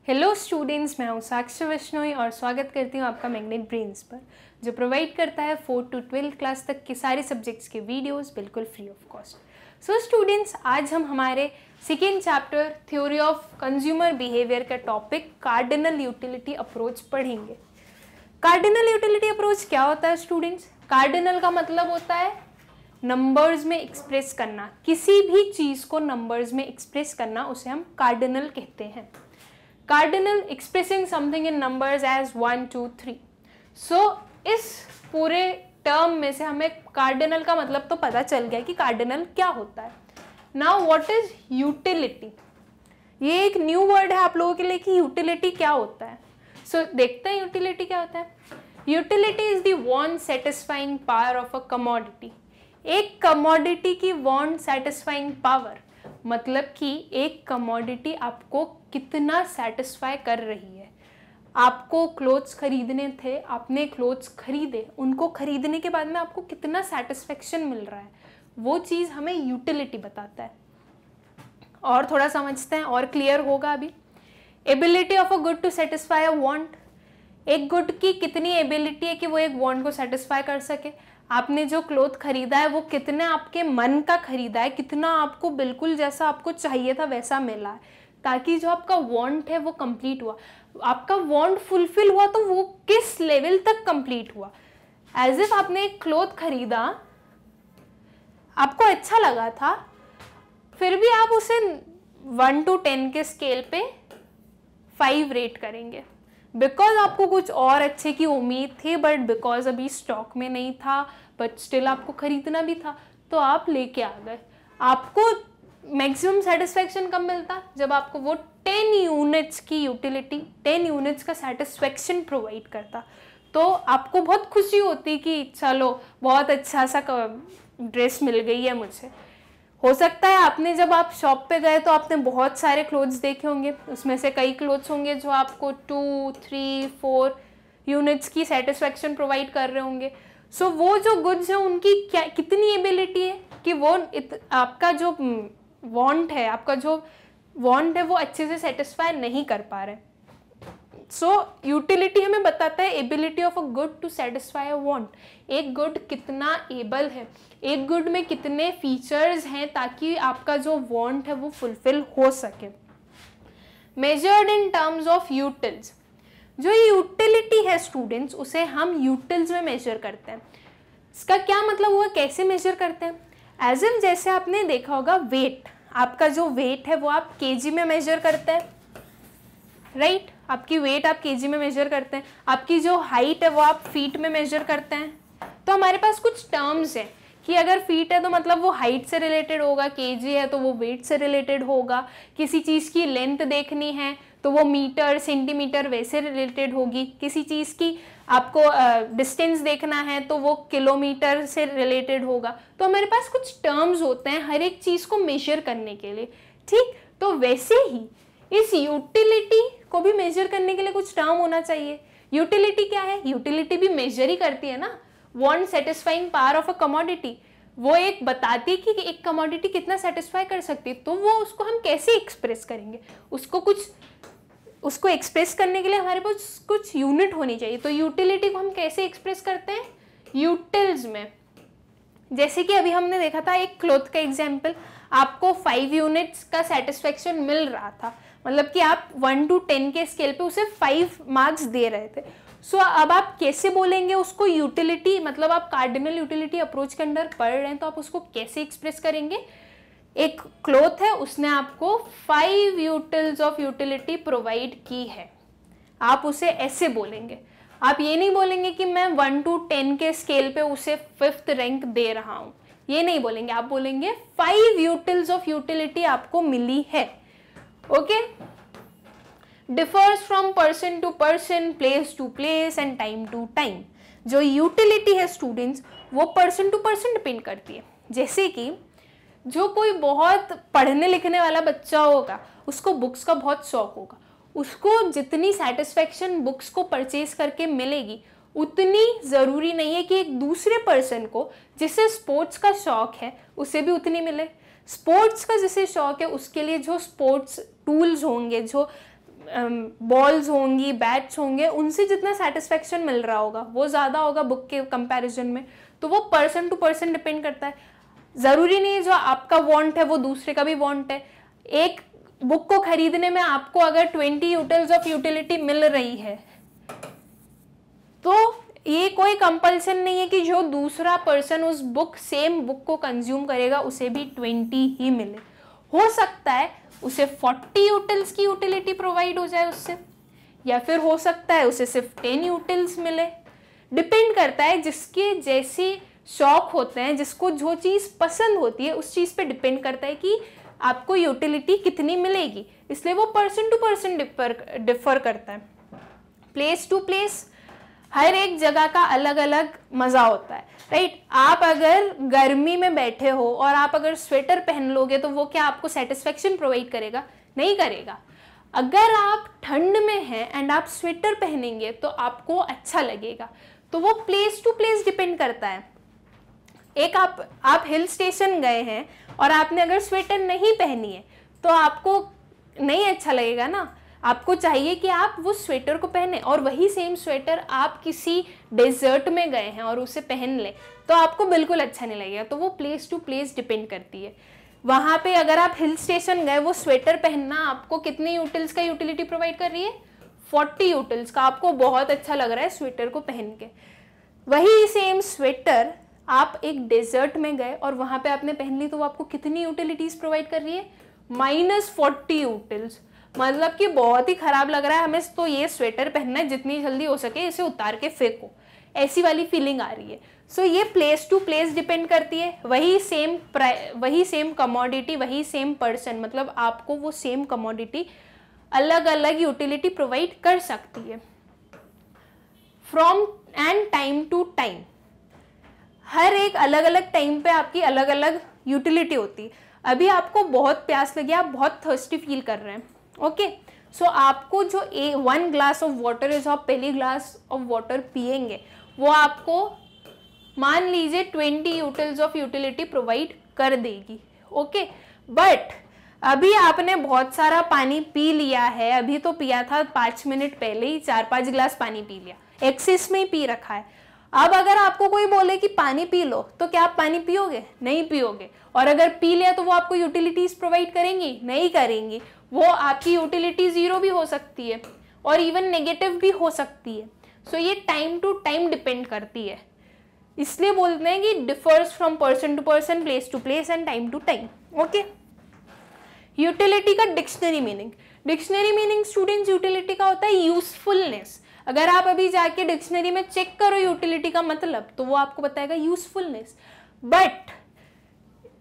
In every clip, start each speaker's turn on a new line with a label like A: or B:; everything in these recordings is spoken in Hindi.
A: हेलो स्टूडेंट्स, मैं हूँ साक्षी विश्नोई और स्वागत करती हूँ आपका मैग्नेट ब्रेन्स पर, जो प्रोवाइड करता है 4 to 12 क्लास तक के सारे सब्जेक्ट्स के वीडियोस बिल्कुल free of cost. So students, आज हम हमारे second chapter theory of consumer behaviour का टॉपिक कार्डिनल यूटिलिटी अप्रोच पढ़ेंगे। कार्डिनल यूटिलिटी अप्रोच क्या होता है स्टूडेंट्स? कार्डिनल का मतलब होता है नंबर्स में एक्सप्रेस करना, किसी भी चीज़ को नंबर्स में एक्सप्रेस करना, उसे हम कार्डिनल कहते हैं। Cardinal expressing something in numbers as 1, 2, 3। So इस पूरे टर्म में से हमें कार्डिनल का मतलब तो पता चल गया कि कार्डिनल क्या होता है। Now what is utility? ये एक न्यू वर्ड है आप लोगों के लिए कि यूटिलिटी क्या होता है। सो देखते हैं यूटिलिटी क्या होता है। Utility is the want satisfying power of a commodity. एक कमोडिटी की वांट सेटिस्फाइंग पावर मतलब कि एक कमोडिटी आपको कितना सेटिस्फाई कर रही है। आपको क्लोथ्स खरीदने थे, आपने क्लोथ्स खरीदे, उनको खरीदने के बाद में आपको कितना सेटिस्फेक्शन मिल रहा है, वो चीज़ हमें यूटिलिटी बताता है। और थोड़ा समझते हैं और क्लियर होगा अभी। Ability of a good to satisfy a want. एक गुड की कितनी एबिलिटी है कि वो एक वांट को सेटिस्फाई कर सके। आपने जो क्लोथ खरीदा है वो कितने आपके मन का खरीदा है, कितना आपको बिल्कुल जैसा आपको चाहिए था वैसा मिला है, ताकि जो आपका वांट है वो कंप्लीट हुआ। आपका वांट फुलफिल हुआ तो वो किस लेवल तक कंप्लीट हुआ। एज इफ आपने एक क्लोथ खरीदा, आपको अच्छा लगा था, फिर भी आप उसे 1 to 10 के स्केल पे 5 रेट करेंगे, बिकॉज आपको कुछ और अच्छे की उम्मीद थी, बट बिकॉज अभी स्टॉक में नहीं था, बट स्टिल आपको खरीदना भी था तो आप लेके आ गए। आपको मैक्सिमम सेटिस्फेक्शन कब मिलता? जब आपको वो 10 यूनिट्स की यूटिलिटी, 10 यूनिट्स का सेटिस्फेक्शन प्रोवाइड करता, तो आपको बहुत खुशी होती कि चलो बहुत अच्छा सा ड्रेस मिल गई है मुझे। हो सकता है आपने जब आप शॉप पे गए तो आपने बहुत सारे क्लोथ्स देखे होंगे, उसमें से कई क्लोथ्स होंगे जो आपको 2, 3, 4 यूनिट्स की सेटिस्फेक्शन प्रोवाइड कर रहे होंगे। सो वो जो गुड्स हैं उनकी क्या कितनी एबिलिटी है कि वो आपका जो वांट है, आपका जो वांट है वो अच्छे से सेटिस्फाई नहीं कर पा रहे। सो यूटिलिटी हमें बताता है ability of a good to satisfy a want. एक गुड कितना एबल है, एक गुड में कितने फीचर्स हैं ताकि आपका जो वांट है वो फुलफिल हो सके। Measured in terms of utils. जो यूटिलिटी है स्टूडेंट्स, उसे हम यूटिल्स में मेजर करते हैं। इसका क्या मतलब हुआ, कैसे मेजर करते हैं? एज इफ जैसे आपने देखा होगा वेट, आपका जो वेट है वो आप केजी में मेजर करते हैं, राइट? आपकी वेट आप केजी में मेजर करते हैं। आपकी जो हाइट है वो आप फीट में मेजर करते हैं। तो हमारे पास कुछ टर्म्स हैं कि अगर फीट है तो मतलब वो हाइट से रिलेटेड होगा, केजी है तो वो वेट से रिलेटेड होगा। किसी चीज़ की लेंथ देखनी है तो वो मीटर, सेंटीमीटर वैसे रिलेटेड होगी। किसी चीज़ की आपको डिस्टेंस देखना है तो वो किलोमीटर से रिलेटेड होगा। तो हमारे पास कुछ टर्म्स होते हैं हर एक चीज़ को मेजर करने के लिए, ठीक? तो वैसे ही इस यूटिलिटी को भी मेजर करने के लिए कुछ टर्म होना चाहिए। यूटिलिटी क्या है? यूटिलिटी भी मेजर ही करती है ना, want satisfying power of a commodity. वो एक बताती है कि एक कमोडिटी कितना सेटिस्फाई कर सकती है, तो वो उसको हम कैसे एक्सप्रेस करेंगे, उसको एक्सप्रेस करने के लिए हमारे पास कुछ यूनिट होनी चाहिए। तो यूटिलिटी को हम कैसे एक्सप्रेस करते हैं? यूटिल्स में। जैसे कि अभी हमने देखा था एक क्लोथ का एग्जाम्पल, आपको 5 यूनिट्स का सेटिस्फेक्शन मिल रहा था, मतलब कि आप 1 to 10 के स्केल पे उसे 5 मार्क्स दे रहे थे। सो अब आप कैसे बोलेंगे उसको यूटिलिटी, मतलब आप कार्डिनल यूटिलिटी अप्रोच के अंदर पढ़ रहे हैं तो आप उसको कैसे एक्सप्रेस करेंगे? एक क्लोथ है, उसने आपको 5 यूटिल्स ऑफ यूटिलिटी प्रोवाइड की है, आप उसे ऐसे बोलेंगे। आप ये नहीं बोलेंगे कि मैं 1 to 10 के स्केल पे उसे 5th रैंक दे रहा हूँ, ये नहीं बोलेंगे। आप बोलेंगे 5 यूटिल्स ऑफ यूटिलिटी आपको मिली है। Okay? Differs from person to person, place to place and time to time. जो यूटिलिटी है स्टूडेंट्स, वो पर्सन टू पर्सन डिपेंड करती है। जैसे कि जो कोई बहुत पढ़ने लिखने वाला बच्चा होगा, उसको बुक्स का बहुत शौक होगा, उसको जितनी सेटिस्फेक्शन बुक्स को परचेज करके मिलेगी उतनी ज़रूरी नहीं है कि एक दूसरे पर्सन को जिसे स्पोर्ट्स का शौक है उसे भी उतनी मिले। स्पोर्ट्स का जिसे शौक है उसके लिए जो स्पोर्ट्स टूल्स होंगे, जो बॉल्स होंगी, बैट्स होंगे, उनसे जितना सेटिस्फेक्शन मिल रहा होगा वो ज़्यादा होगा बुक के कंपैरिजन में। तो वो पर्सन टू पर्सन डिपेंड करता है। ज़रूरी नहीं है जो आपका वांट है वो दूसरे का भी वांट है। एक बुक को खरीदने में आपको अगर 20 यूटिल्स ऑफ यूटिलिटी मिल रही है तो ये कोई कंपल्सन नहीं है कि जो दूसरा पर्सन उस सेम बुक को कंज्यूम करेगा उसे भी 20 ही मिले। हो सकता है उसे 40 यूटिल्स की यूटिलिटी प्रोवाइड हो जाए उससे, या फिर हो सकता है उसे सिर्फ 10 यूटिल्स मिले। डिपेंड करता है जिसके जैसे शौक होते हैं, जिसको जो चीज़ पसंद होती है उस चीज़ पे डिपेंड करता है कि आपको यूटिलिटी कितनी मिलेगी। इसलिए वो पर्सन टू पर्सन डिफर करता है। प्लेस टू प्लेस हर एक जगह का अलग अलग मज़ा होता है, राइट। आप अगर गर्मी में बैठे हो और आप अगर स्वेटर पहन लोगे तो वो क्या आपको सेटिस्फेक्शन प्रोवाइड करेगा? नहीं करेगा। अगर आप ठंड में हैं एंड आप स्वेटर पहनेंगे तो आपको अच्छा लगेगा। तो वो प्लेस टू प्लेस डिपेंड करता है। एक आप हिल स्टेशन गए हैं और आपने अगर स्वेटर नहीं पहनी है तो आपको नहीं अच्छा लगेगा ना। आपको चाहिए कि आप वो स्वेटर को पहने, और वही सेम स्वेटर आप किसी डेजर्ट में गए हैं और उसे पहन लें तो आपको बिल्कुल अच्छा नहीं लगेगा। तो वो प्लेस टू प्लेस डिपेंड करती है। वहाँ पे अगर आप हिल स्टेशन गए, वो स्वेटर पहनना आपको कितने यूटिल्स का यूटिलिटी प्रोवाइड कर रही है? 40 यूटिल्स का। आपको बहुत अच्छा लग रहा है स्वेटर को पहन के। वही सेम स्वेटर आप एक डेजर्ट में गए और वहाँ पे आपने पहन ली तो वो आपको कितनी यूटिलिटीज प्रोवाइड कर रही है? -40 यूटिल्स। मतलब कि बहुत ही खराब लग रहा है हमें तो ये स्वेटर पहनना है, जितनी जल्दी हो सके इसे उतार के फेंको, ऐसी वाली फीलिंग आ रही है। सो ये प्लेस टू प्लेस डिपेंड करती है। वही सेम कमोडिटी, वही सेम पर्सन, मतलब आपको वो सेम कमोडिटी अलग अलग यूटिलिटी प्रोवाइड कर सकती है। From and time to time, हर एक अलग अलग टाइम पे आपकी अलग अलग यूटिलिटी होती है। अभी आपको बहुत प्यास लगी, आप बहुत थर्स्टी फील कर रहे हैं, ओके। सो आपको जो 1 ग्लास ऑफ वाटर है, जो आप पहली ग्लास ऑफ वाटर पिएंगे वो आपको मान लीजिए 20 यूटिल्स ऑफ यूटिलिटी प्रोवाइड कर देगी, ओके। बट अभी आपने बहुत सारा पानी पी लिया है, अभी तो पिया था 5 मिनट पहले ही 4-5 ग्लास पानी पी लिया, एक्सेस में ही पी रखा है। अब अगर आपको कोई बोले कि पानी पी लो तो क्या आप पानी पियोगे? नहीं पियोगे। और अगर पी लिया तो वो आपको यूटिलिटीज प्रोवाइड करेंगी? नहीं करेंगी। वो आपकी यूटिलिटी 0 भी हो सकती है और इवन नेगेटिव भी हो सकती है। सो ये टाइम टू टाइम डिपेंड करती है। इसलिए बोलते हैं कि differs from person to person, place to place and time to time, okay. Utility का डिक्शनरी मीनिंग स्टूडेंट्स, यूटिलिटी का होता है यूजफुलनेस। अगर आप अभी जाके डिक्शनरी में चेक करो यूटिलिटी का मतलब तो वो आपको बताएगा यूजफुलनेस। बट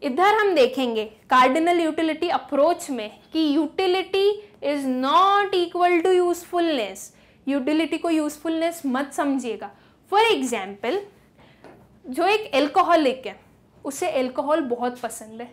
A: इधर हम देखेंगे कार्डिनल यूटिलिटी अप्रोच में कि utility is not equal to usefulness. Utility को यूजफुलनेस मत समझिएगा। फॉर एग्जाम्पल, जो एक एल्कोहलिक है उसे एल्कोहल बहुत पसंद है,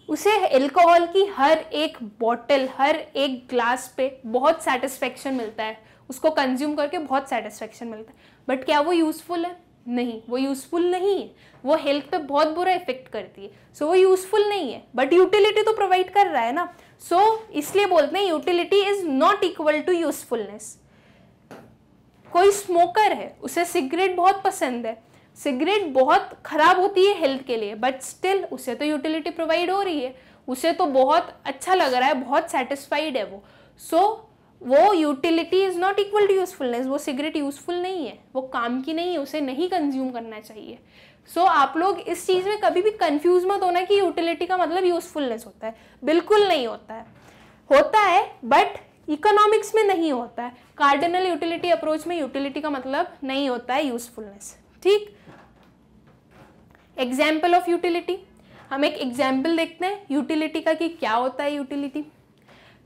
A: उसे एल्कोहल की हर एक बॉटल, हर एक ग्लास पे बहुत सेटिस्फेक्शन मिलता है, उसको कंज्यूम करके बहुत सेटिस्फेक्शन मिलता है। बट क्या वो यूजफुल है? नहीं, वो यूजफुल नहीं है। वो हेल्थ पे बहुत बुरा इफेक्ट करती है। सो वो यूजफुल नहीं है, बट यूटिलिटी तो प्रोवाइड कर रहा है ना। सो इसलिए बोलते हैं utility is not equal to usefulness. कोई स्मोकर है, उसे सिगरेट बहुत पसंद है, सिगरेट बहुत खराब होती है हेल्थ के लिए, बट स्टिल उसे तो यूटिलिटी प्रोवाइड हो रही है, उसे तो बहुत अच्छा लग रहा है, बहुत सेटिस्फाइड है वो। सो वो utility is not equal to usefulness. वो सिगरेट यूजफुल नहीं है, वो काम की नहीं है, उसे नहीं कंज्यूम करना चाहिए। सो आप लोग इस चीज़ में कभी भी कंफ्यूज मत होना कि यूटिलिटी का मतलब यूजफुलनेस होता है। बिल्कुल नहीं होता है, होता है बट इकोनॉमिक्स में नहीं होता है। कार्डिनल यूटिलिटी अप्रोच में यूटिलिटी का मतलब नहीं होता है यूजफुलनेस, ठीक। एग्जाम्पल ऑफ यूटिलिटी, हम एक एग्जाम्पल देखते हैं यूटिलिटी का कि क्या होता है utility.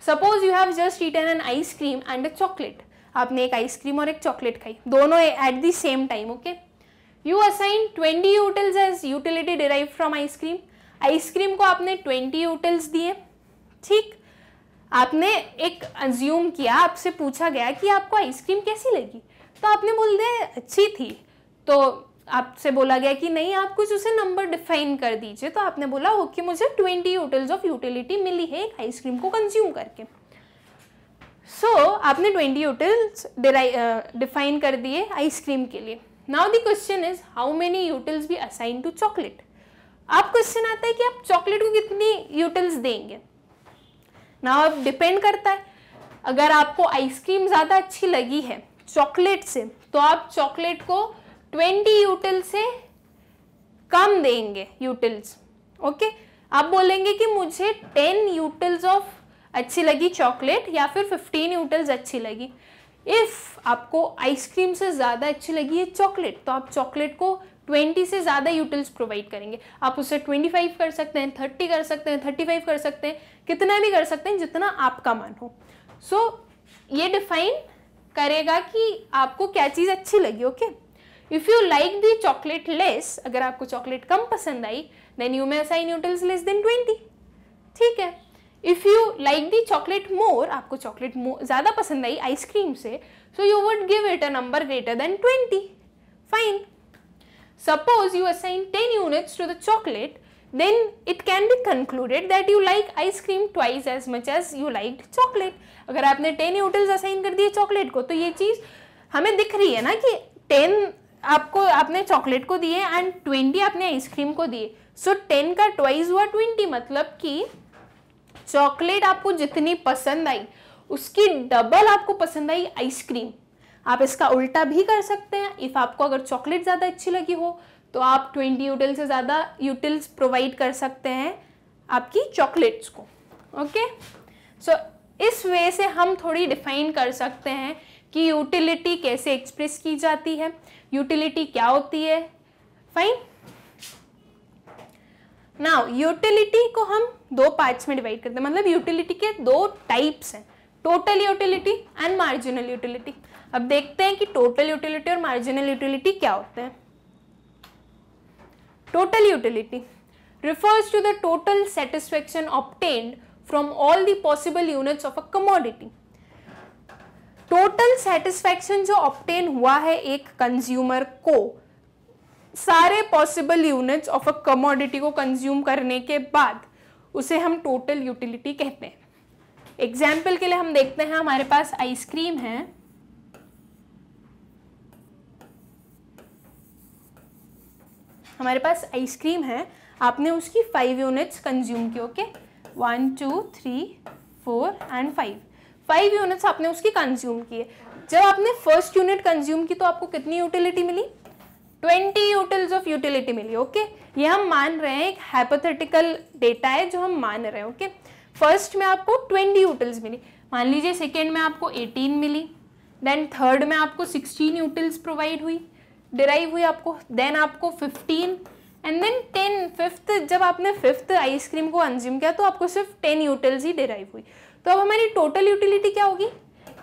A: Suppose you have just eaten an ice cream and a chocolate. आपने एक आइसक्रीम और एक चॉकलेट खाई, दोनों at the same time, okay. You assign 20 utils as utility derive from ice cream. Ice cream को आपने 20 यूटिल्स दिए, ठीक। आपने एक अज्यूम किया, आपसे पूछा गया कि आपको आइसक्रीम कैसी लगी, तो आपने बोल दिया अच्छी थी। तो आपसे बोला गया कि नहीं, आप कुछ उसे नंबर डिफाइन कर दीजिए। तो आपने बोला ओके, मुझे 20 यूटिल्स ऑफ यूटिलिटी मिली है एक आइसक्रीम को कंज्यूम करके। सो आपने 20 यूटिल्स डिफाइन कर दिए आइसक्रीम के लिए. Now the question is how many utils be assign to chocolate. आप क्वेश्चन आता है कि आप चॉकलेट को कितनी यूटिल्स देंगे. नाउ अब डिपेंड करता है, अगर आपको आइसक्रीम ज़्यादा अच्छी लगी है चॉकलेट से तो आप चॉकलेट को 20 यूटिल से कम देंगे यूटिल्स. ओके, आप बोलेंगे कि मुझे 10 यूटिल्स ऑफ अच्छी लगी चॉकलेट या फिर 15 यूटिल्स अच्छी लगी. इफ़ आपको आइसक्रीम से ज़्यादा अच्छी लगी है चॉकलेट तो आप चॉकलेट को 20 से ज़्यादा यूटिल्स प्रोवाइड करेंगे. आप उसे 25 कर सकते हैं, 30 कर सकते हैं, 35 कर सकते हैं, कितना भी कर सकते हैं जितना आपका मन हो. सो ये डिफाइन करेगा कि आपको क्या चीज़ अच्छी लगी. Okay, if you like the chocolate less, अगर आपको चॉकलेट कम पसंद आई then you may assign utils less than 20. ठीक है. If you like the chocolate more, आपको चॉकलेट ज़्यादा पसंद आई आइसक्रीम से, so you would give it a number greater than 20. Fine. Suppose you assign 10 units to the chocolate, then it can be concluded that you like ice cream twice as much as you liked chocolate. अगर आपने 10 यूटिल्स असाइन कर दिए चॉकलेट को तो ये चीज़ हमें दिख रही है ना कि 10 आपने चॉकलेट को दिए एंड 20 आपने आइसक्रीम को दिए. सो 10 का ट्वाइस हुआ 20, मतलब कि चॉकलेट आपको जितनी पसंद आई उसकी डबल आपको पसंद आई आइसक्रीम. आप इसका उल्टा भी कर सकते हैं. इफ़ आपको अगर चॉकलेट ज़्यादा अच्छी लगी हो तो आप 20 यूटिल से ज़्यादा यूटिल्स प्रोवाइड कर सकते हैं आपकी चॉकलेट्स को. ओके, सो इस वे से हम थोड़ी डिफाइन कर सकते हैं कि यूटिलिटी कैसे एक्सप्रेस की जाती है, यूटिलिटी क्या होती है. फाइन. नाउ यूटिलिटी को हम दो पार्ट्स में डिवाइड करते हैं, मतलब यूटिलिटी के दो टाइप्स हैं, total utility and marginal utility. अब देखते हैं कि टोटल यूटिलिटी और मार्जिनल यूटिलिटी क्या होते हैं. Total utility refers to the total satisfaction obtained from all the possible units of a commodity. Total satisfaction जो ऑब्टेन हुआ है एक कंज्यूमर को सारे possible units of a commodity को कंज्यूम करने के बाद, उसे हम टोटल यूटिलिटी कहते हैं. एग्जाम्पल के लिए हम देखते हैं, हमारे पास आइसक्रीम है, आपने उसकी 5 यूनिट्स कंज्यूम की. ओके, 1 2 3 4 एंड 5 यूनिट्स आपने उसकी कंज्यूम की है. जब आपने फर्स्ट यूनिट कंज्यूम की तो आपको कितनी यूटिलिटी मिली? 20 यूटिल्स ऑफ यूटिलिटी मिली. ओके, ये हम मान रहे हैं, एक हाइपोथेटिकल डेटा है जो हम मान रहे हैं. ओके, फर्स्ट में आपको 20 यूटिल्स मिली, मान लीजिए सेकेंड में आपको 18 मिली, देन थर्ड में आपको 16 यूटिल्स प्रोवाइड हुई, डिराइव हुई आपको, देन आपको 15 एंड देन 10. फिफ्थ, जब आपने फिफ्थ आइसक्रीम को कंज्यूम किया तो आपको सिर्फ 10 यूटिल्स ही डिराइव हुई. तो अब हमारी टोटल यूटिलिटी क्या होगी?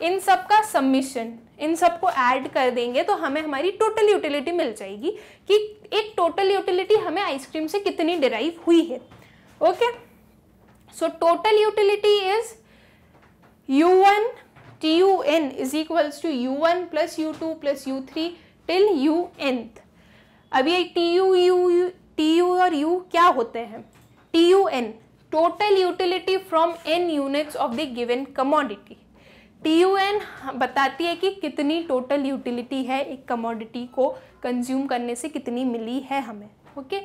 A: इन सब का सबमिशन, इन सब को ऐड कर देंगे तो हमें हमारी टोटल यूटिलिटी मिल जाएगी कि एक टोटल यूटिलिटी हमें आइसक्रीम से कितनी डिराइव हुई है. Okay, so total utility is U1 TUN is equals to U1 plus U2 plus U3 till UN. अब ये TU और U क्या होते हैं? TUN total utility from n units of the given commodity. TUN बताती है कि कितनी टोटल यूटिलिटी है एक कमोडिटी को कंज्यूम करने से कितनी मिली है हमें. Okay,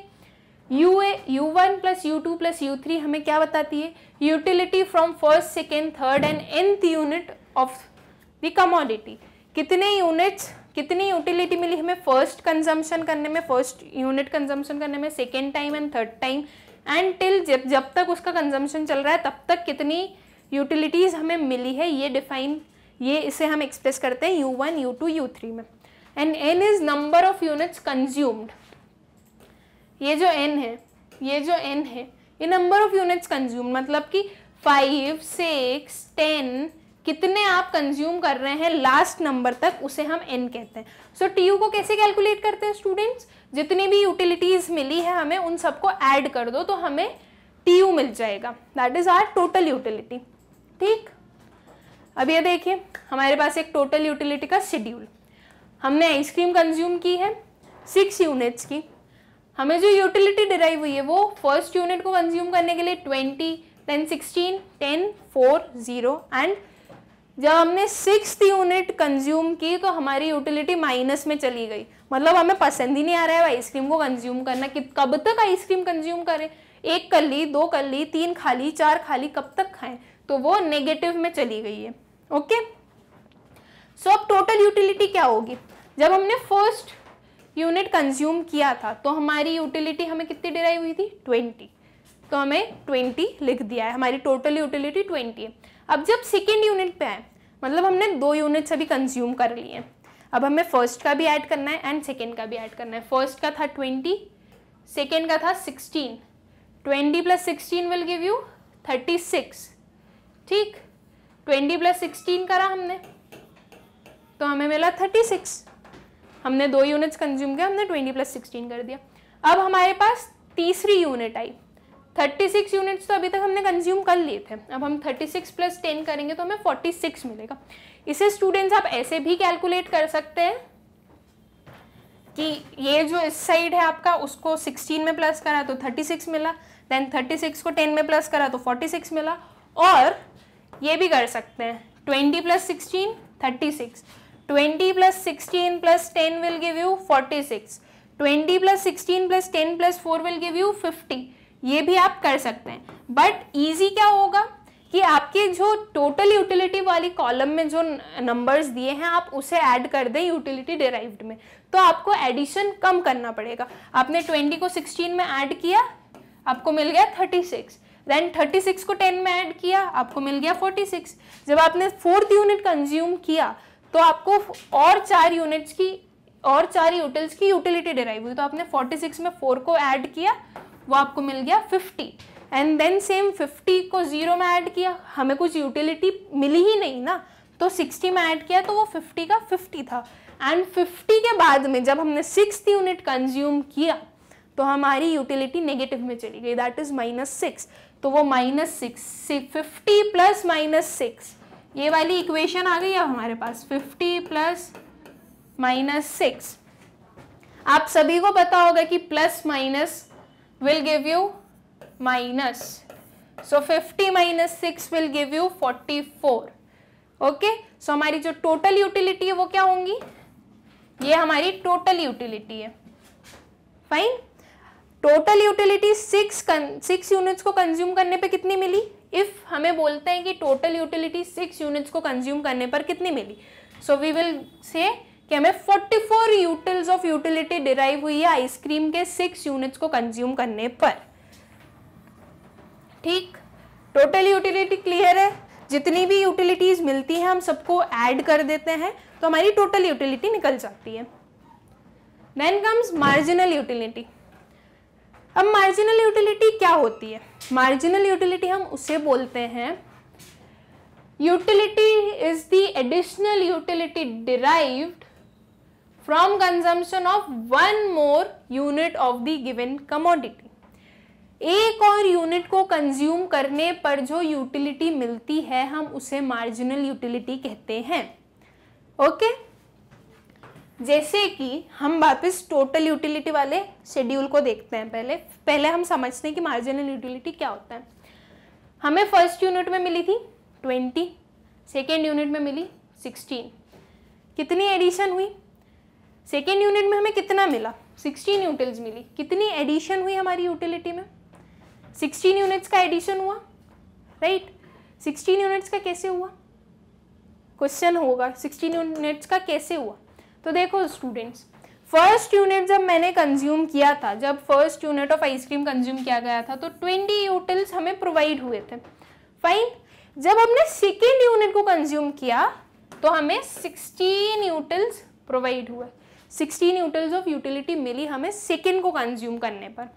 A: U1 plus U2 plus U3 हमें क्या बताती है? Utility from first, second, third and nth unit of the commodity. कितने यूनिट्स, कितनी यूटिलिटी मिली हमें फर्स्ट कंजम्पशन करने में, फर्स्ट यूनिट कंजम्पशन करने में, second time and third time, and till जब तक उसका कंजम्पशन चल रहा है तब तक कितनी यूटिलिटीज़ हमें मिली है. ये इसे हम एक्सप्रेस करते हैं U1, U2, U3 में. And n is number of units consumed. ये जो n है ये नंबर ऑफ यूनिट्स कंज्यूम्ड, मतलब कि 5, 6, 10 कितने आप कंज्यूम कर रहे हैं लास्ट नंबर तक, उसे हम n कहते हैं. सो TU को कैसे कैलकुलेट करते हैं स्टूडेंट्स? जितनी भी यूटिलिटीज मिली है हमें उन सबको ऐड कर दो तो हमें TU मिल जाएगा. That is our total utility. ठीक, अब ये देखिए हमारे पास एक टोटल यूटिलिटी का शेड्यूल. हमने आइसक्रीम कंज्यूम की है 6 यूनिट्स की. हमें जो यूटिलिटी डिराइव हुई है वो फर्स्ट यूनिट को कंज्यूम करने के लिए 20, देन 16, 10, 4, 0 एंड जब हमने 6th यूनिट कंज्यूम की तो हमारी यूटिलिटी माइनस में चली गई, मतलब हमें पसंद ही नहीं आ रहा है आइसक्रीम को कंज्यूम करना कि कब तक आइसक्रीम कंज्यूम करें, 1 कर ली, 2 कर ली, 3 खा ली, 4 खा ली, कब तक खाएं, तो वो नेगेटिव में चली गई है। ओके, सो अब टोटल यूटिलिटी क्या होगी, जब हमने फर्स्ट यूनिट कंज्यूम किया था तो हमारी यूटिलिटी हमें कितनी डिराइव हुई थी 20, तो हमें 20 लिख दिया है, हमारी टोटल यूटिलिटी 20 है। अब जब सेकेंड यूनिट पे आए, मतलब हमने 2 यूनिट्स अभी कंज्यूम कर लिए हैं, अब हमें फर्स्ट का भी ऐड करना है एंड सेकेंड का भी ऐड करना है। फर्स्ट का था 20, सेकेंड का था 16, 20 + 16 विल गिव यू 36, ठीक, 20 + 16 करा हमने तो हमें मिला 36, हमने 2 यूनिट्स कंज्यूम किया, हमने 20 + 16 कर दिया। अब हमारे पास तीसरी यूनिट आई, 36 यूनिट्स तो अभी तक हमने कंज्यूम कर लिए थे, अब हम 36 + 10 करेंगे तो हमें 46 मिलेगा। इसे स्टूडेंट्स आप ऐसे भी कैलकुलेट कर सकते हैं कि ये जो इस साइड है आपका उसको 16 में प्लस करा तो 36 मिला, देन 36 को 10 में प्लस करा तो 46 मिला, और ये भी कर सकते हैं 20 + 16 36, 20 + 16 + 10 will give you 46, 20 + 16 + 10 + 4 will give you 50, ये भी आप कर सकते हैं। बट इजी क्या होगा कि आपके जो टोटल यूटिलिटी वाली कॉलम में जो नंबर्स दिए हैं आप उसे ऐड कर दें यूटिलिटी डिराइव्ड में, तो आपको एडिशन कम करना पड़ेगा। आपने 20 को 16 में ऐड किया, आपको मिल गया 36, देन 36 को 10 में ऐड किया, आपको मिल गया 46। जब आपने 4th यूनिट कंज्यूम किया तो आपको और 4 यूनिट्स की और 4 यूटिल्स की यूटिलिटी डिराइव हुई, तो आपने 46 में 4 को ऐड किया, वो आपको मिल गया 50, एंड देन सेम 50 को 0 में ऐड किया, हमें कुछ यूटिलिटी मिली ही नहीं ना, तो 60 में ऐड किया तो वो 50 का 50 था, एंड 50 के बाद में जब हमने 6th यूनिट कंज्यूम किया तो हमारी यूटिलिटी नेगेटिव में चली गई, दैट इज -6, तो वो -6 50 + -6, ये वाली इक्वेशन आ गई अब हमारे पास 50 + -6। आप सभी को पता होगा कि plus minus will give you minus, so 50 - 6 will give you 44। Okay, so हमारी जो टोटल यूटिलिटी है वो क्या होंगी, ये हमारी टोटल यूटिलिटी है। फाइन, टोटल यूटिलिटी 6 यूनिट्स को कंज्यूम करने पे कितनी मिली, इफ हमें बोलते हैं कि टोटल यूटिलिटी 6 यूनिट्स को कंज्यूम करने पर कितनी मिली, सो वी विल से कि हमें 44 यूटिल्स ऑफ यूटिलिटी डिराइव हुई है आइसक्रीम के 6 यूनिट्स को कंज्यूम करने पर। ठीक, टोटल यूटिलिटी क्लियर है, जितनी भी यूटिलिटीज मिलती हैं हम सबको ऐड कर देते हैं तो हमारी टोटल यूटिलिटी निकल जाती है। Then comes marginal utility. अब मार्जिनल यूटिलिटी क्या होती है, मार्जिनल यूटिलिटी हम उसे बोलते हैं, utility is the additional utility derived from consumption of 1 more unit of the given commodity. एक और यूनिट को कंज्यूम करने पर जो यूटिलिटी मिलती है हम उसे मार्जिनल यूटिलिटी कहते हैं। ओके, जैसे कि हम वापस टोटल यूटिलिटी वाले शेड्यूल को देखते हैं। पहले हम समझते हैं कि मार्जिनल यूटिलिटी क्या होता है। हमें फर्स्ट यूनिट में मिली थी 20, सेकेंड यूनिट में मिली 16, कितनी एडिशन हुई, सेकेंड यूनिट में हमें कितना मिला, 16 यूटिल्स मिली, कितनी एडिशन हुई हमारी यूटिलिटी में, 16 यूनिट्स का एडिशन हुआ, राइट। 16 यूनिट्स का कैसे हुआ, क्वेश्चन होगा 16 यूनिट्स का कैसे हुआ। तो देखो स्टूडेंट्स, फर्स्ट यूनिट जब मैंने कंज्यूम किया था, जब first unit of ice cream consume किया गया था तो 20 यूटिल्स हमें प्रोवाइड हुए थे। फाइन, जब हमने सेकेंड यूनिट को कंज्यूम किया तो हमें 16 यूटिल्स प्रोवाइड हुए, 16 यूटिल्स ऑफ यूटिलिटी मिली हमें सेकेंड को कंज्यूम करने पर।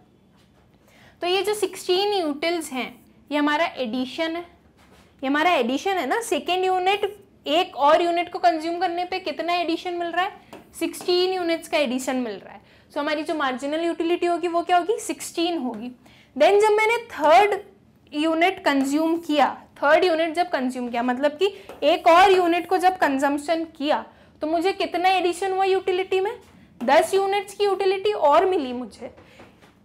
A: तो ये जो 16 यूटिल्स हैं ये हमारा एडिशन है, ये हमारा एडिशन है ना। सेकेंड यूनिट एक और यूनिट को कंज्यूम करने पे कितना एडिशन मिल रहा है, 16 यूनिट्स का एडिशन मिल रहा है। सो हमारी जो मार्जिनल यूटिलिटी होगी वो क्या होगी, 16 होगी। देन जब मैंने थर्ड यूनिट कंज्यूम किया, थर्ड यूनिट जब कंज्यूम किया मतलब कि एक और यूनिट को जब कंजम्पशन किया तो मुझे कितना एडिशन हुआ यूटिलिटी में, 10 यूनिट्स की यूटिलिटी और मिली मुझे।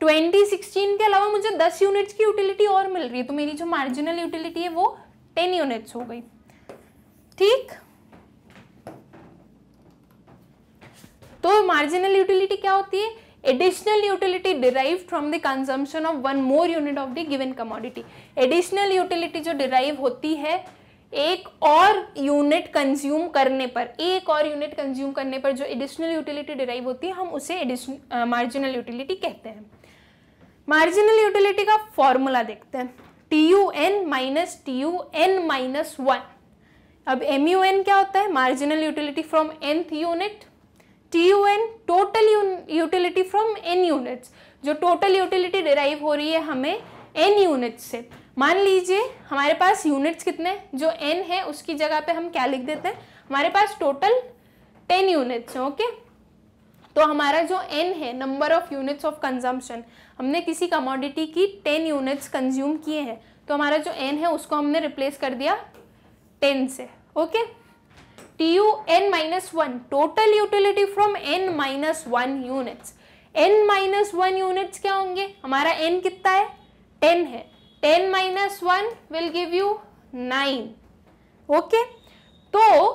A: 2016 के अलावा मुझे 10 यूनिट्स की यूटिलिटी और मिल रही है, तो मेरी जो मार्जिनल यूटिलिटी है वो 10 यूनिट्स हो गई। ठीक। तो मार्जिनल यूटिलिटी क्या होती है? Additional utility derived from the consumption of one more unit of the given commodity. Additional utility जो डिराइव होती है एक और यूनिट कंज्यूम करने पर, एक और यूनिट कंज्यूम करने पर जो एडिशनल यूटिलिटी डिराइव होती है, हम उसे मार्जिनल यूटिलिटी कहते हैं। मार्जिनल यूटिलिटी का फॉर्मूला देखते हैं, TUN माइनस TUN माइनस 1। अब MUN क्या होता है? Marginal utility from nth unit. TUN total utility from n units, जो टोटल यूटिलिटी डिराइव हो रही है हमें n यूनिट्स से। मान लीजिए हमारे पास यूनिट्स कितने, जो n है उसकी जगह पे हम क्या लिख देते हैं, हमारे पास टोटल 10 यूनिट्स हैं। ओके, तो हमारा जो n है, number of units of consumption, हमने किसी कमोडिटी की 10 यूनिट्स कंज्यूम किए हैं, तो हमारा जो n है उसको हमने रिप्लेस कर दिया 10 से। Okay, TUN minus 1 total utility from n minus 1 units. n minus 1 units क्या होंगे? हमारा n कितना है? 10 है। 10 minus 1 will give you 9। Okay, तो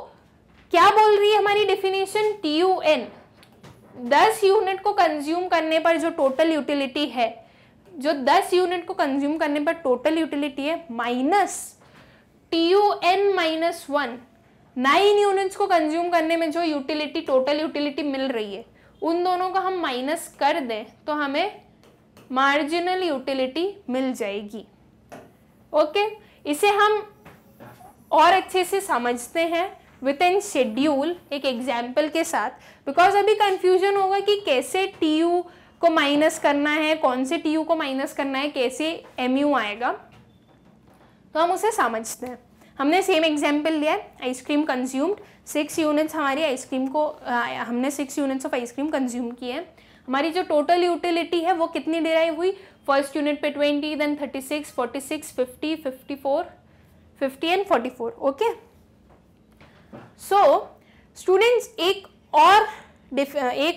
A: क्या बोल रही है हमारी डेफिनेशन? TUN 10 यूनिट को कंज्यूम करने पर जो टोटल यूटिलिटी है, जो 10 यूनिट को कंज्यूम करने पर टोटल यूटिलिटी है, माइनस TUN माइनस 1 9 यूनिट्स को कंज्यूम करने में जो यूटिलिटी, टोटल यूटिलिटी मिल रही है, उन दोनों को हम माइनस कर दें तो हमें मार्जिनल यूटिलिटी मिल जाएगी। ओके, इसे हम और अच्छे से समझते हैं विद इन शेड्यूल, एक एग्जाम्पल के साथ, बिकॉज अभी कंफ्यूजन होगा कि कैसे TU को माइनस करना है, कौन से TU को माइनस करना है, कैसे MU आएगा, तो हम उसे समझते हैं। हमने सेम एग्जाम्पल लिया है, आइसक्रीम कंज्यूम्ड 6 यूनिट्स, हमारी आइसक्रीम को हमने 6 यूनिट्स ऑफ आइसक्रीम कंज्यूम किए हैं। हमारी जो टोटल यूटिलिटी है वो कितनी डिराइव हुई? फर्स्ट यूनिट पे 20, then 36, 46, 50, 54, 50 and 44। Okay, so students एक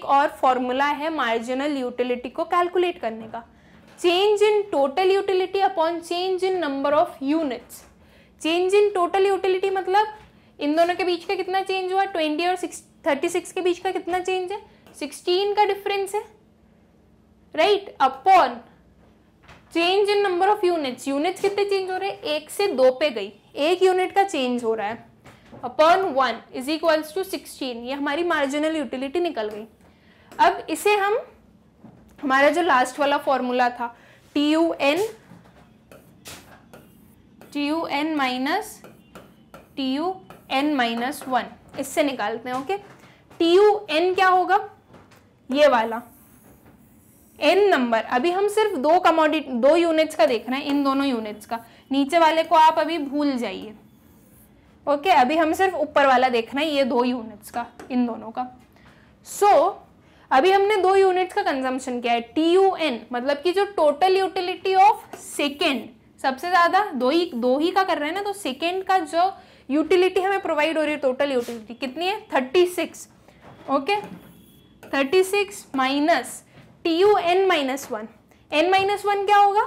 A: और फॉर्मूला है मार्जिनल यूटिलिटी को कैलकुलेट करने का, change in total utility upon change in number of units. Change in total utility मतलब इन दोनों के बीच का कितना चेंज हुआ? 20 और 36 के बीच का कितना चेंज है? 16 का डिफरेंस है, right, upon change in number of units. Units कितने चेंज हो रहे हैं? 1 से 2 पे गई, 1 यूनिट का चेंज हो रहा है, अपॉन 1 इज इक्वल्स टू 16। ये हमारी मार्जिनल यूटिलिटी निकल गई। अब इसे हम, हमारा जो लास्ट वाला फॉर्मूला था, TUN माइनस TUN माइनस 1, इससे निकालते हैं। ओके, TUN क्या होगा? ये वाला n नंबर, अभी हम सिर्फ दो यूनिट्स का देख रहे हैं, इन दोनों यूनिट्स का, नीचे वाले को आप अभी भूल जाइए। ओके, अभी हम सिर्फ ऊपर वाला देख रहे हैं, ये 2 यूनिट्स का, इन दोनों का। सो अभी हमने 2 यूनिट्स का कंजम्पशन किया है। TUN मतलब कि जो टोटल यूटिलिटी ऑफ सेकेंड, सबसे ज्यादा दो ही का कर रहे हैं ना, तो सेकेंड का जो यूटिलिटी हमें प्रोवाइड हो रही है, टोटल यूटिलिटी कितनी है? 36। Okay, 36 minus TUN minus 1। n minus 1 क्या होगा?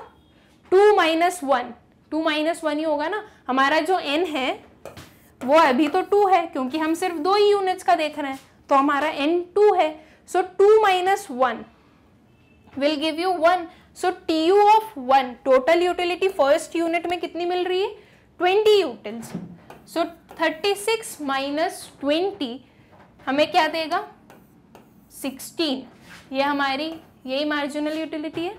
A: 2 माइनस 1, 2 माइनस 1 ही होगा ना। हमारा जो n है वो अभी तो 2 है, क्योंकि हम सिर्फ 2 ही यूनिट्स का देख रहे हैं, तो हमारा n 2 है। सो 2 minus 1 will give you 1। So TU of 1, total utility first unit में कितनी मिल रही है? 20 यूटिल्स। सो 36 माइनस 20 हमें क्या देगा? 16। ये हमारी यही मार्जिनल यूटिलिटी है।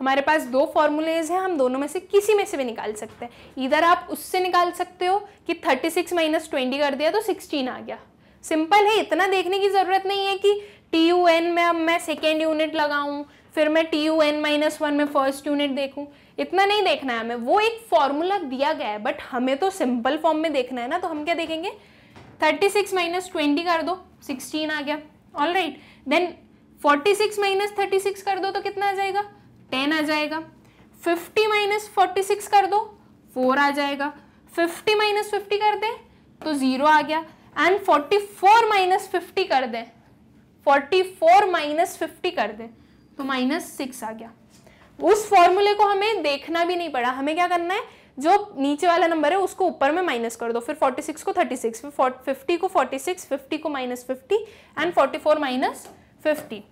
A: हमारे पास 2 फॉर्मूलेज हैं, हम दोनों में से किसी में से भी निकाल सकते हैं। इधर आप उससे निकाल सकते हो कि 36 माइनस 20 कर दिया तो 16 आ गया। सिंपल है, इतना देखने की जरूरत नहीं है कि TUN में अब मैं सेकेंड यूनिट लगाऊं, फिर मैं TUN माइनस 1 में फर्स्ट यूनिट देखूं, इतना नहीं देखना है हमें। वो एक फॉर्मूला दिया गया है, बट हमें तो सिंपल फॉर्म में देखना है ना, तो हम क्या देखेंगे? 36 माइनस 20 कर दो, 16 आ गया। ऑल राइट, देन 46 माइनस 36 कर दो तो कितना आ जाएगा? 10 आ जाएगा। 50 माइनस 46 कर दो, 4 आ जाएगा। 50 माइनस 50 कर दें तो 0 आ गया। एंड 44 माइनस 50 कर दें, 44 माइनस 50 कर दें तो -6 आ गया। उस फॉर्मूले को हमें देखना भी नहीं पड़ा, हमें क्या करना है? जो नीचे वाला नंबर है उसको ऊपर में माइनस कर दो, फिर 46 को 36, फिर 50 को 46, 50 को -50 एंड 44 -50।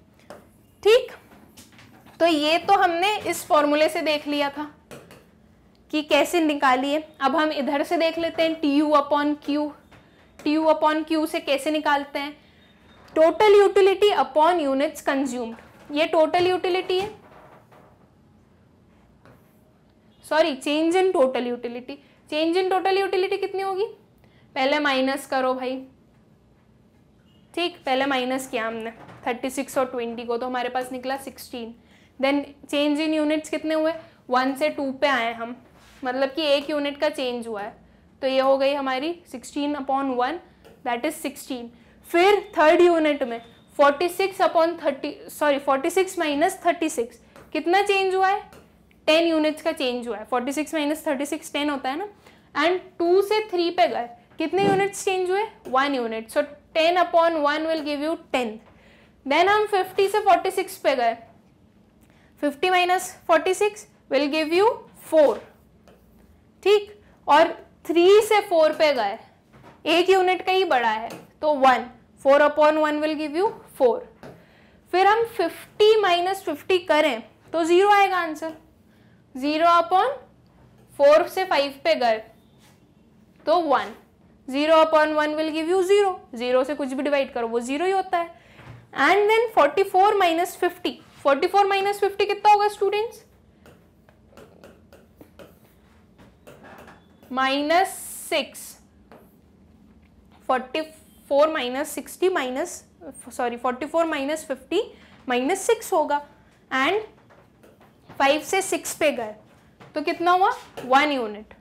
A: ठीक, तो ये तो हमने इस फॉर्मूले से देख लिया था कि कैसे निकालिए। अब हम इधर से देख लेते हैं TU/Q। TU/Q से कैसे निकालते हैं? Total utility upon units consumed. ये टोटल यूटिलिटी है, sorry change in total utility. Change in total utility कितनी होगी? पहले माइनस करो भाई। ठीक, पहले माइनस किया हमने 36 और 20 को, तो हमारे पास निकला 16। देन चेंज इन यूनिट्स कितने हुए? 1 से 2 पे आए हम, मतलब कि 1 यूनिट का चेंज हुआ है, तो ये हो गई हमारी 16/1, दैट इज 16। फिर थर्ड यूनिट में 46 - 36 कितना चेंज हुआ है? 10 यूनिट्स का चेंज हुआ है। 46 - 36 10 होता है ना। एंड 2 से 3 पे गए, कितने यूनिट्स चेंज हुए? 1 unit. So 10/1 will give you 10। देन हम 50 से 46 पे गए, 50 - 46 विल गिव यू 4। ठीक, और 3 से 4 पे गए, 1 यूनिट का ही बड़ा है, तो 1, 4/1 विल गिव यू 4। फिर हम 50 - 50 करें तो 0 आएगा आंसर। 0/4 से 5 पे गए तो 1, 0/1 विल गिव यू 0। 0 से कुछ भी डिवाइड करो वो 0 ही होता है। एंड देन 44 - 50, 44 - 50 कितना होगा स्टूडेंट्स? -6। 44 - 60 44 - 50 -6 होगा। एंड 5 से 6 पे गए तो कितना हुआ? 1 unit.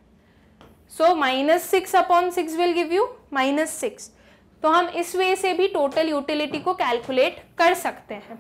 A: So -6/6 will give you -6। तो हम इस वे से भी टोटल यूटिलिटी को कैलकुलेट कर सकते हैं,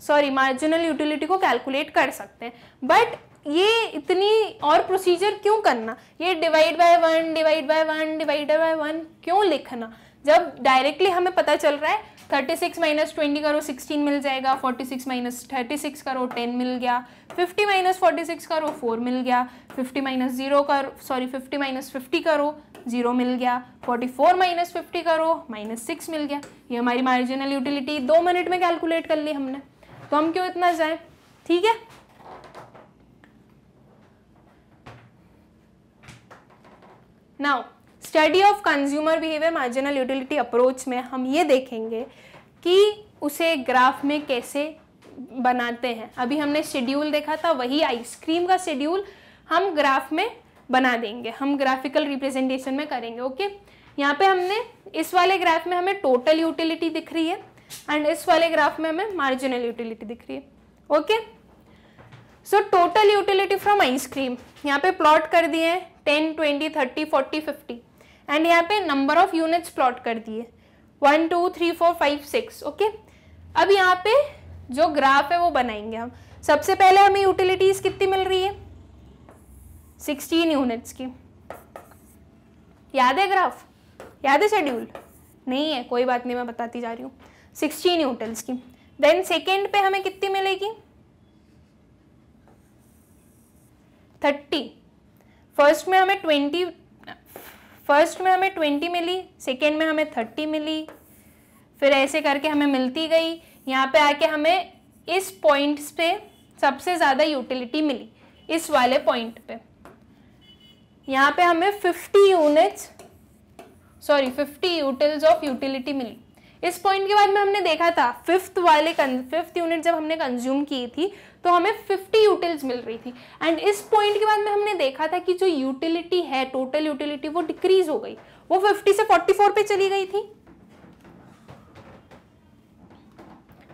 A: सॉरी मार्जिनल यूटिलिटी को कैलकुलेट कर सकते हैं। बट ये इतनी और प्रोसीजर क्यों करना? ये divide by 1 divide by 1 divided by 1 क्यों लिखना, जब डायरेक्टली हमें पता चल रहा है 36 - 20 करो 16 मिल जाएगा, 46 - 36 करो 10 मिल गया, 50 - 46 करो 4 मिल गया, 50 - 50 करो 0 मिल गया, 44 - 50 करो -6 मिल गया। ये हमारी मार्जिनल यूटिलिटी 2 मिनट में कैलकुलेट कर ली हमने, तो हम क्यों इतना जाए? ठीक है, now study of consumer behaviour marginal utility approach में हम ये देखेंगे कि उसे ग्राफ में कैसे बनाते हैं। अभी हमने शेड्यूल देखा था, वही आइसक्रीम का शेड्यूल हम ग्राफ में बना देंगे, हम ग्राफिकल रिप्रेजेंटेशन में करेंगे। ओके, यहाँ पे हमने इस वाले ग्राफ में हमें टोटल यूटिलिटी दिख रही है एंड इस वाले ग्राफ में हमें मार्जिनल यूटिलिटी दिख रही है। Okay, so total utility from ice cream यहाँ पे प्लॉट कर दिए 10, 20, 30, 40, 50 एंड यहाँ पे नंबर ऑफ यूनिट्स प्लॉट कर दिए 1, 2, 3, 4, 5, 6। ओके, अब यहाँ पे जो ग्राफ है वो बनाएंगे हम। सबसे पहले हमें यूटिलिटीज कितनी मिल रही है? 16 यूनिट्स की। याद है ग्राफ? याद है शेड्यूल? नहीं है, कोई बात नहीं, मैं बताती जा रही हूँ। 16 यूटिल्स की। देन सेकेंड पे हमें कितनी मिलेगी? 30। फर्स्ट में हमें 20 मिली, सेकेंड में हमें 30 मिली, फिर ऐसे करके हमें मिलती गई। यहाँ पे आके हमें इस पॉइंट पे सबसे ज़्यादा यूटिलिटी मिली, इस वाले पॉइंट पे। यहाँ पे हमें 50 यूटिल्स ऑफ यूटिलिटी मिली। इस पॉइंट के बाद में हमने देखा था फिफ्थ यूनिट जब हमने कंज्यूम की थी तो हमें 50 यूटिल्स मिल रही थी एंड इस पॉइंट के बाद में हमने देखा था कि जो यूटिलिटी है, टोटल यूटिलिटी, वो डिक्रीज हो गई, वो 50 से 44 पे चली गई थी।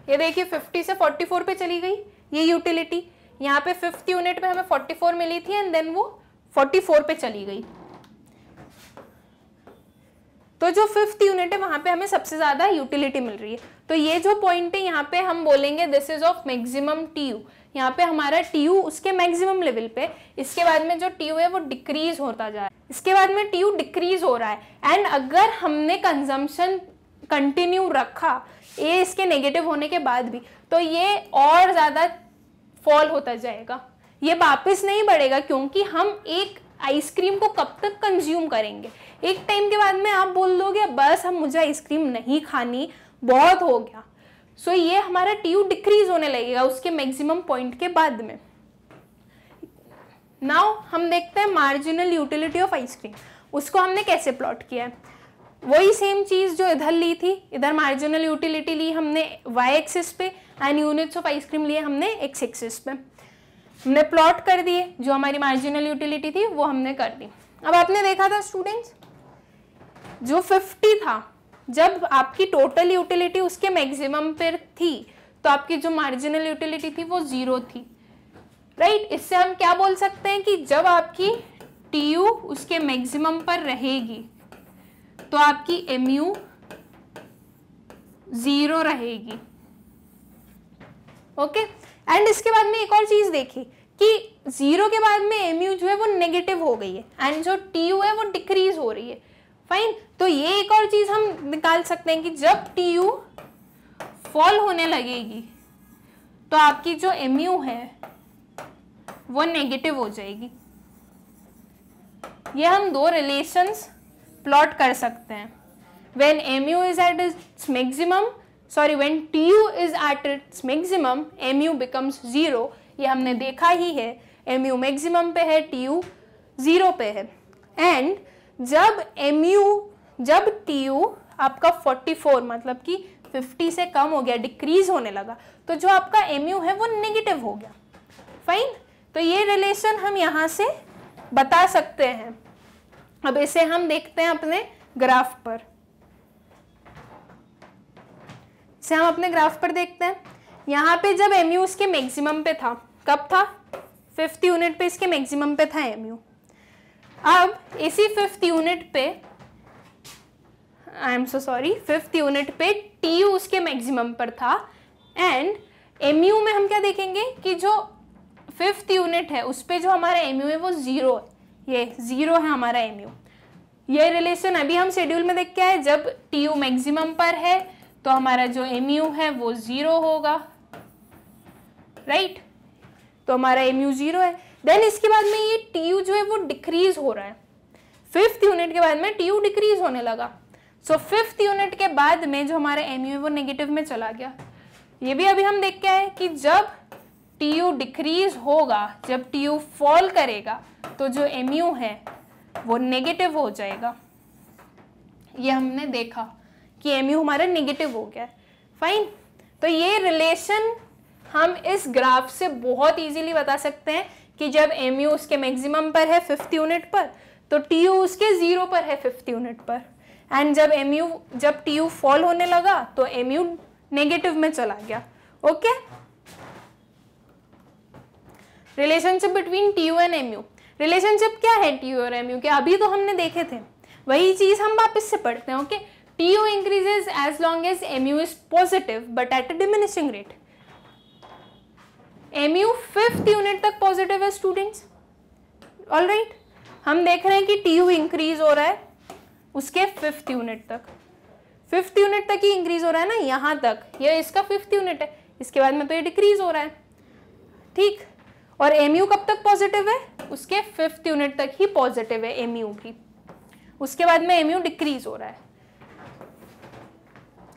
A: ये देखिए 50 से 44 पे चली गई ये यूटिलिटी। यहाँ पे 5th यूनिट में हमें 44 मिली थी एंड देन वो 44 पे चली गई। तो जो 5th यूनिट है वहां पे हमें सबसे ज्यादा यूटिलिटी मिल रही है। तो ये जो पॉइंट है यहाँ पे हम बोलेंगे this is of maximum TU. यहाँ पे हमारा टीयू उसके मैक्सिमम लेवल पे, इसके बाद में जो टीयू है वो डिक्रीज होता जा रहा है, इसके बाद में टीयू डिक्रीज हो रहा है एंड अगर हमने कंजम्पशन कंटिन्यू रखा ये इसके नेगेटिव होने के बाद भी, तो ये और ज्यादा फॉल होता जाएगा, ये वापस नहीं बढ़ेगा क्योंकि हम एक आइसक्रीम को कब तक कंज्यूम करेंगे। एक टाइम के बाद में आप बोल दोगे बस अब मुझे आइसक्रीम नहीं खानी, बहुत हो गया। सो ये हमारा टीयू डिक्रीज होने लगेगा उसके मैक्सिमम पॉइंट के बाद में। नाउ हम देखते हैं मार्जिनल यूटिलिटी ऑफ आइसक्रीम, उसको हमने कैसे प्लॉट किया है। वही सेम चीज जो इधर ली थी, इधर मार्जिनल यूटिलिटी ली हमने वाई एक्सिस पे एंड यूनिट्स ऑफ आइसक्रीम लिए हमने एक्स एक्सिस पे। हमने प्लॉट कर दिए, जो हमारी मार्जिनल यूटिलिटी थी वो हमने कर दी। अब आपने देखा था स्टूडेंट्स, जो 50 था, जब आपकी टोटल यूटिलिटी उसके मैक्सिमम पर थी तो आपकी जो मार्जिनल यूटिलिटी थी वो 0 थी, राइट। इससे हम क्या बोल सकते हैं कि जब आपकी टीयू उसके मैक्सिमम पर रहेगी तो आपकी एमयू 0 रहेगी, ओके। एंड इसके बाद में एक और चीज देखी कि 0 के बाद में एमयू जो है वो नेगेटिव हो गई है एंड जो टीयू है वो डिक्रीज हो रही है, फाइन। तो ये एक और चीज हम निकाल सकते हैं कि जब टीयू फॉल होने लगेगी तो आपकी जो एमयू है वो नेगेटिव हो जाएगी। ये हम दो रिलेशंस प्लॉट कर सकते हैं। When mu is at its maximum, when tu is at its maximum, mu becomes 0। ये हमने देखा ही है, mu मैक्सिमम पे है, tu 0 पे है। एंड जब tu आपका 44 मतलब कि 50 से कम हो गया, डिक्रीज होने लगा, तो जो आपका mu है वो नेगेटिव हो गया, फाइन। तो ये रिलेशन हम यहाँ से बता सकते हैं। अब इसे हम देखते हैं अपने ग्राफ पर। इसे हम अपने ग्राफ पर देखते हैं। यहाँ पे जब mu इसके मैक्सिमम पे था, कब था? 5th यूनिट पे इसके मैक्सिमम पे था mu। अब इसी 5th यूनिट पे, I am so sorry, 5th unit पे tu उसके मैक्सिमम पर था एंड mu में हम क्या देखेंगे कि जो 5th यूनिट है उस पे जो हमारा mu है वो 0 है, ये 0 है हमारा mu। ये रिलेशन अभी हम शेड्यूल में देख के आए, जब tu मैक्सिमम पर है तो हमारा जो mu है वो 0 होगा, राइट। तो हमारा mu 0 है। देन इसके बाद में ये tu जो है वो डिक्रीज हो रहा है। 5th यूनिट के बाद में tu डिक्रीज होने लगा। सो 5th यूनिट के बाद में जो हमारा mu है वो नेगेटिव में चला गया। ये भी अभी हम देख के आए कि जब tu डिक्रीज होगा, जब tu फॉल करेगा तो जो mu है वो नेगेटिव हो जाएगा। ये हमने देखा कि mu हमारा नेगेटिव हो गया है, फाइन। तो ये रिलेशन हम इस ग्राफ से बहुत इजीली बता सकते हैं कि जब mu उसके मैक्सिमम पर है 5th यूनिट पर तो tu उसके 0 पर है 5th यूनिट पर, एंड जब tu फॉल होने लगा तो mu नेगेटिव में चला गया, okay. Relationship between tu and mu। Relationship क्या है tu और mu के? अभी तो हमने देखे थे, वही चीज हम वापस से पढ़ते हैं, okay. tu increases as long as mu is positive but at a diminishing rate। mu 5th unit तक पॉजिटिव है स्टूडेंट्स, ऑलराइट। हम देख रहे हैं कि tu इंक्रीज हो रहा है उसके 5th यूनिट तक, 5th यूनिट तक ही इंक्रीज हो रहा है ना, यहाँ तक, ये इसका 5th यूनिट है, इसके बाद में तो ये डिक्रीज हो रहा है, ठीक। और mu कब तक पॉजिटिव है? उसके 5th यूनिट तक ही पॉजिटिव है mu भी, उसके बाद में mu डिक्रीज हो रहा है।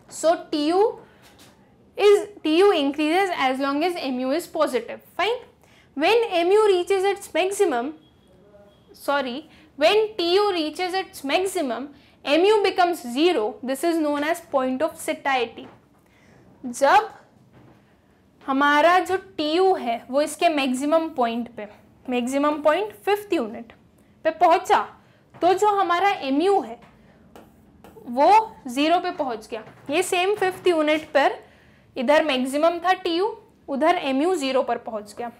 A: So tu increases as long as mu is positive, fine। When mu reaches its maximum, when tu reaches its maximum, mu becomes 0। This is known as point of satiety। जब हमारा जो tu है वो इसके मैक्सिमम पॉइंट पे, मैक्सिमम पॉइंट 5th यूनिट पे पहुंचा तो जो हमारा mu है वो 0 पे पहुंच गया। ये सेम 5th यूनिट पर इधर मैक्सिमम था tu, उधर mu 0 पर पहुंच गया।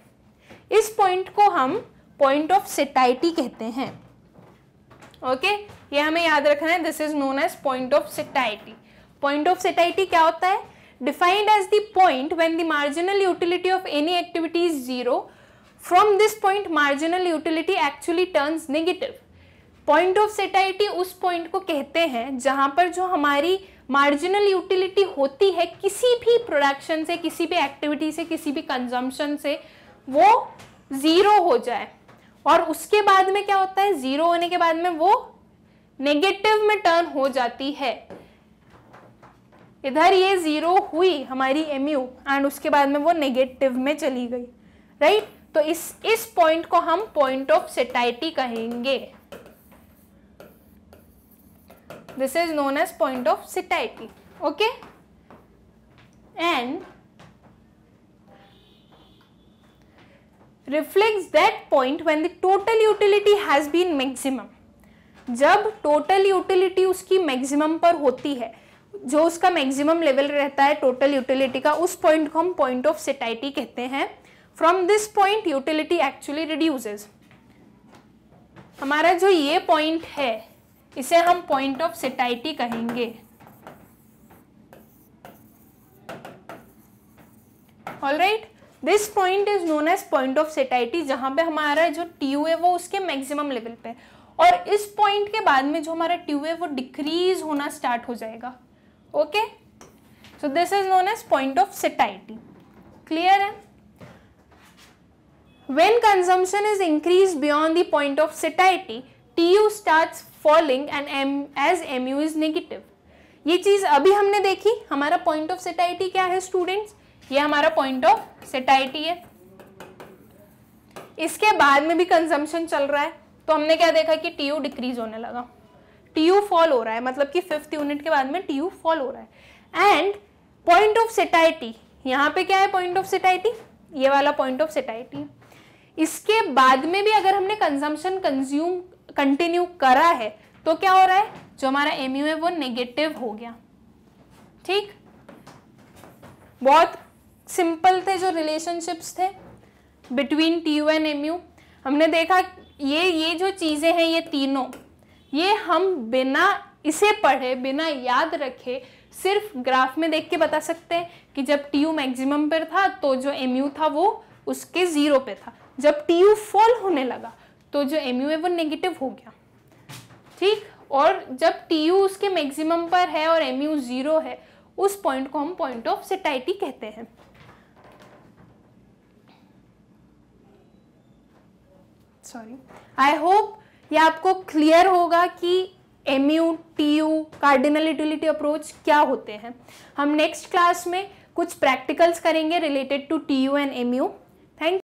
A: इस पॉइंट को हम पॉइंट ऑफ सेटाइटी कहते हैं, ओके। ये हमें याद रखना है, this is known as point of satiety. Point of satiety क्या होता है? Defined as the point when the marginal utility of any activity is 0। From this point marginal utility actually turns negative. Point of satiety उस पॉइंट को कहते हैं जहां पर जो हमारी मार्जिनल यूटिलिटी होती है किसी भी प्रोडक्शन से, किसी भी एक्टिविटी से, किसी भी कंजम्पशन से, वो 0 हो जाए और उसके बाद में क्या होता है, 0 होने के बाद में वो नेगेटिव में टर्न हो जाती है। इधर ये 0 हुई हमारी mu एंड उसके बाद में वो नेगेटिव में चली गई, राइट। तो इस पॉइंट को हम पॉइंट ऑफ सेटाइटी कहेंगे। This is known as point of satiety, okay. And reflects that point when the total utility has been maximum। जब टोटल यूटिलिटी उसकी मैक्सिमम पर होती है, जो उसका मैक्सिमम लेवल रहता है टोटल यूटिलिटी का, उस पॉइंट को हम पॉइंट ऑफ सेटाइटी कहते हैं। From this point utility actually reduces. हमारा जो ये पॉइंट है इसे हम पॉइंट ऑफ सेटाइटी कहेंगे। Alright, this point is known as point of satiety, जहां पे हमारा जो TU है वो उसके मैक्सिमम लेवल पे, और इस पॉइंट के बाद में जो हमारा TU है वो डिक्रीज होना स्टार्ट हो जाएगा, okay. So this is known as point of satiety. Clear है? When consumption is increased beyond the point of satiety, TU starts falling and as mu is negative। ये चीज अभी हमने देखी। हमारा पॉइंट ऑफ सेटाइटी क्या है स्टूडेंट्स? ये हमारा पॉइंट ऑफ सेटाइटी है। इसके बाद में भी कंजम्पशन चल रहा है, तो हमने क्या देखा कि TU डिक्रीज होने लगा, TU फॉल हो रहा है, मतलब कि 5th यूनिट के बाद में TU फॉल हो रहा है। एंड पॉइंट ऑफ सेटाइटी, यहाँ पे क्या है पॉइंट ऑफ सेटाइटी? ये वाला पॉइंट ऑफ सेटाइटी है। इसके बाद में भी अगर हमने कंजम्पशन कंटिन्यू करा है तो क्या हो रहा है, जो हमारा mu है वो नेगेटिव हो गया। ठीक, बहुत सिंपल थे जो रिलेशनशिप्स थे बिटवीन TU एंड mu। हमने देखा ये जो चीजें हैं ये तीनों, ये हम बिना इसे पढ़े, बिना याद रखे, सिर्फ ग्राफ में देख के बता सकते हैं कि जब TU मैक्सिमम पर था तो जो mu था वो उसके 0 पे था, जब TU फॉल होने लगा तो जो mu है वो नेगेटिव हो गया। ठीक, और जब TU उसके मैक्सिमम पर है और mu 0 है, उस पॉइंट को हम पॉइंट ऑफ सेटाइटी कहते हैं। सॉरी, आई होप ये आपको क्लियर होगा कि mu, TU, cardinal utility approach क्या होते हैं। हम नेक्स्ट क्लास में कुछ प्रैक्टिकल्स करेंगे related to TU and mu। Thank